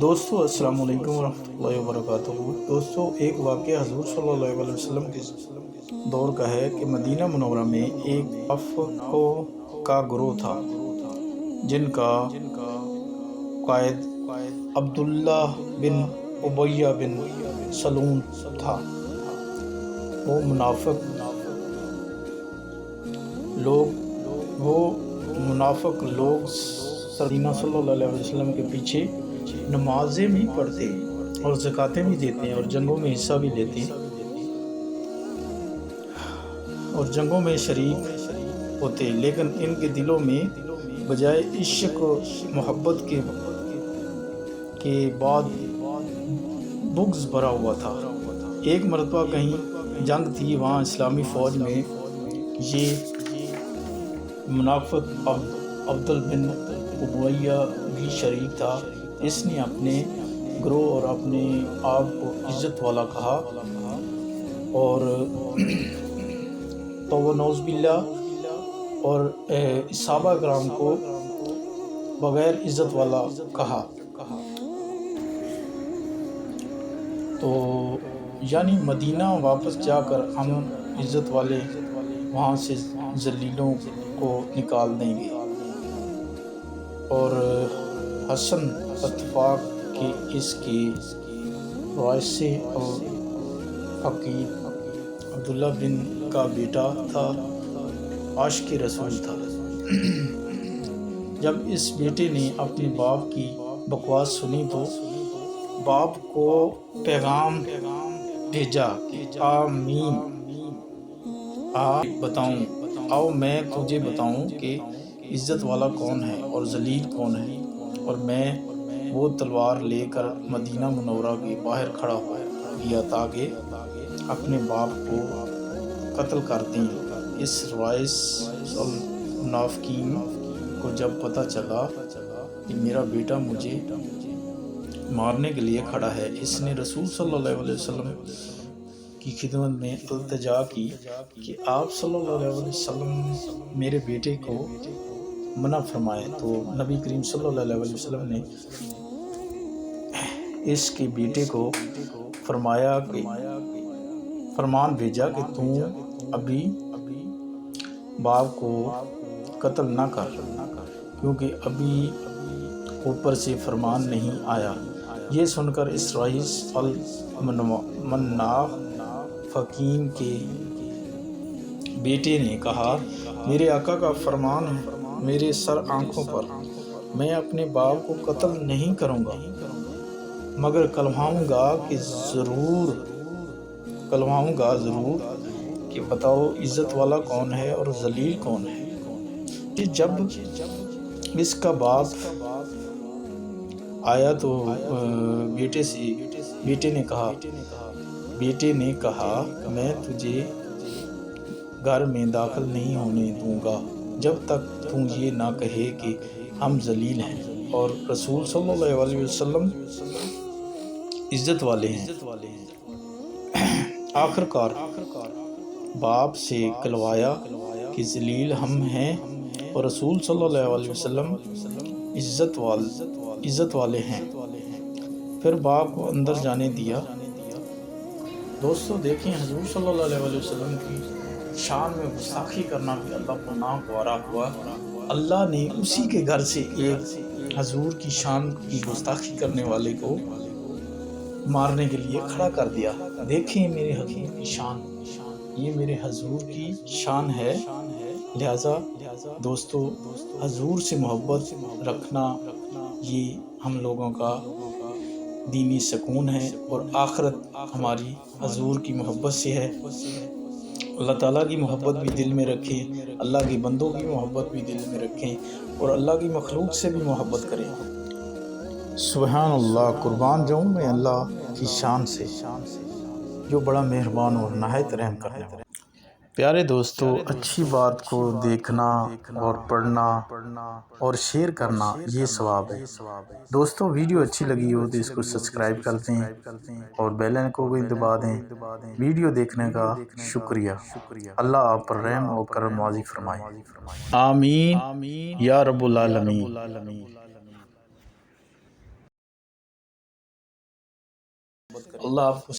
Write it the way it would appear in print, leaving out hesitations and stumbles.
دوستو السلام علیکم ورحمۃ اللہ وبرکاتہ۔ دوستو ایک واقعہ حضور صلی اللہ علیہ وسلم کے دور کا ہے کہ مدینہ منورہ میں ایک منافقوں کا گروہ تھا جن کا قائد عبداللہ بن ابی بن سلول تھا۔ وہ منافق لوگ مدینہ صلی اللہ علیہ وسلم کے پیچھے نمازیں بھی پڑھتے اور زکاتیں بھی دیتے اور جنگوں میں حصہ بھی لیتے اور جنگوں میں شریک ہوتے، لیکن ان کے دلوں میں بجائے عشق و محبت کے بعد بغض بھرا ہوا تھا۔ ایک مرتبہ کہیں جنگ تھی، وہاں اسلامی فوج میں یہ منافق عبدل بن ابی بھی شریک تھا۔ اس نے اپنے گروہ اور اپنے آپ کو عزت والا کہا اور تو نعوذ باللہ اور صحابہ کرام کو بغیر عزت والا کہا، تو یعنی مدینہ واپس جا کر ہم عزت والے وہاں سے ذلیلوں کو نکال دیں گے۔ اور حسن اتفاق کے اس کی روایت سے اور فقیر عبداللہ بن کا بیٹا تھا، عاشق رسول تھا۔ جب اس بیٹے نے اپنے باپ کی بکواس سنی تو باپ کو پیغام بھیجا کہ آؤ میں تجھے بتاؤں کہ عزت والا کون ہے اور ذلیل کون ہے، اور میں وہ تلوار لے کر مدینہ منورہ کے باہر کھڑا ہو گیا تاکہ اپنے باپ کو قتل کر دیں۔ اس روایت منافقین کو جب پتہ چلا کہ میرا بیٹا مجھے مارنے کے لیے کھڑا ہے، اس نے رسول صلی اللہ علیہ وسلم کی خدمت میں التجا کی کہ آپ صلی اللہ علیہ وسلم میرے بیٹے کو منع فرمائے۔ تو نبی کریم صلی اللہ علیہ وسلم نے اس کے بیٹے کو فرمان بھیجا کہ تم ابھی باپ کو قتل نہ کر، کیونکہ ابھی اوپر سے فرمان نہیں آیا۔ یہ سن کر اسرائیل المنافقین کے بیٹے نے کہا، میرے آقا کا فرمان ہے میرے سر آنکھوں پر، میں اپنے باپ کو قتل نہیں کروں گا، مگر کلماؤں گا ضرور کہ بتاؤ عزت والا کون ہے اور ذلیل کون ہے۔ جب اس کا باپ آیا تو بیٹے نے کہا میں تجھے گھر میں داخل نہیں ہونے دوں گا جب تک تم یہ نہ کہے کہ ہم ذلیل ہیں اور رسول صلی اللہ علیہ وسلم عزت والے ہیں۔ آخرکار باپ سے کہلوایا کہ ذلیل ہم ہیں اور رسول صلی اللہ علیہ وسلم عزت والے ہیں، پھر باپ کو اندر جانے دیا۔ دوستو دیکھیں، حضور صلی اللہ علیہ وسلم کی شان میں گستاخی کرنا بھی اللہ کو ناگوارا ہوا۔ اللہ نے اسی کے گھر سے ایک حضور کی شان کی گستاخی کرنے والے کو مارنے کے لیے کھڑا کر دیا۔ دیکھیں میرے حضور کی شان، یہ میرے حضور کی شان ہے۔ لہٰذا دوستو حضور سے محبت رکھنا یہ ہم لوگوں کا دینی سکون ہے، اور آخرت ہماری حضور کی محبت سے ہے۔ اللہ تعالیٰ کی محبت بھی دل میں رکھیں، اللہ کے بندوں کی محبت بھی دل میں رکھیں، اور اللہ کی مخلوق سے بھی محبت کریں۔ سبحان اللہ، قربان جاؤں میں اللہ کی شان سے جو بڑا مہربان اور نہایت رحم کرنے والا۔ پیارے دوستو، اچھی بات کو دیکھنا اور پڑھنا اور شیئر کرنا یہ ثواب ہے۔ دوستو ویڈیو اچھی لگی ہو تو اس کو سبسکرائب کر دیں اور بیل آئکن کو بھی دبا دیں۔ ویڈیو دیکھنے کا شکریہ۔ اللہ آپ پر رحم و کرم نوازی فرمائے۔ آمین یا رب العالمین۔ اللہ آپ کو